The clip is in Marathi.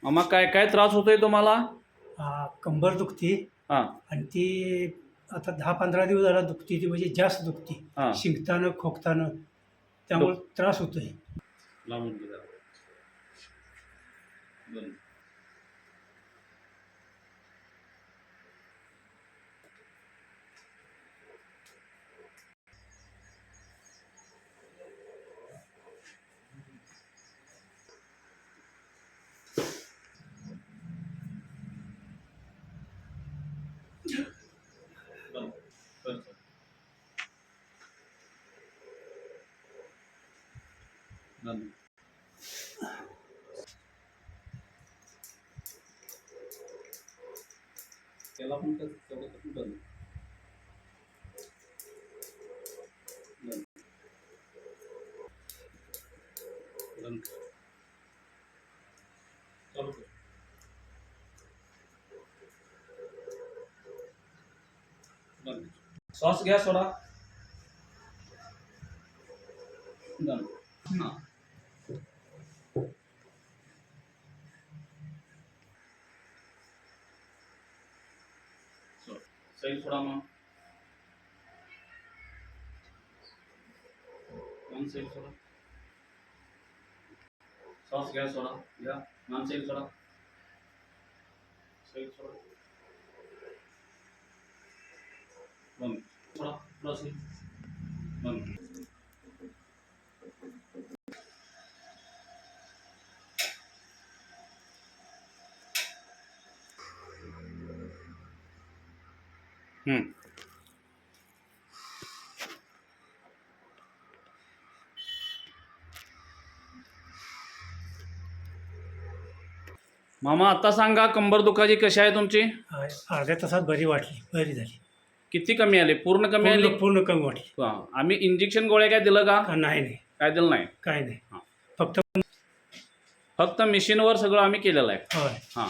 मामा काय काय त्रास होतोय तुम्हाला? कंबर दुखती हां आणि ती आता 10-15 दिवस झाला दुखती, ती म्हणजे जास्त दुखती, हां शिंकताना खोकताना, त्यामुळे त्रास होतोय. लावून घे जरा. बरं. बरं. बरं. बरं. त्याला पण तेवढं बंद. बंद. बंद. चालू कर. बंद. श्वास घ्या सोडा. बंद. हां. सही सोडा मग. मान सही सोडा. श्वास घ्या सोडा. घ्या. मान सही सोडा. सही सोडा. बंद. सोडा. थोड़ा सही. बंद. मामा आता सांगा, कंबर दुखाची कशी आहे तुमची? अर्ध्या तासात बरी झाली. किती कमी आले? पूर्ण कमी आले? पूर्ण कमी वाटली. आम्ही इंजेक्शन गोळ्या काय दिलं का? नाही काय दिलं नाही? काय नाही. फक्त मशीनवर सगळं आम्ही केलेलं आहे. होय. हां.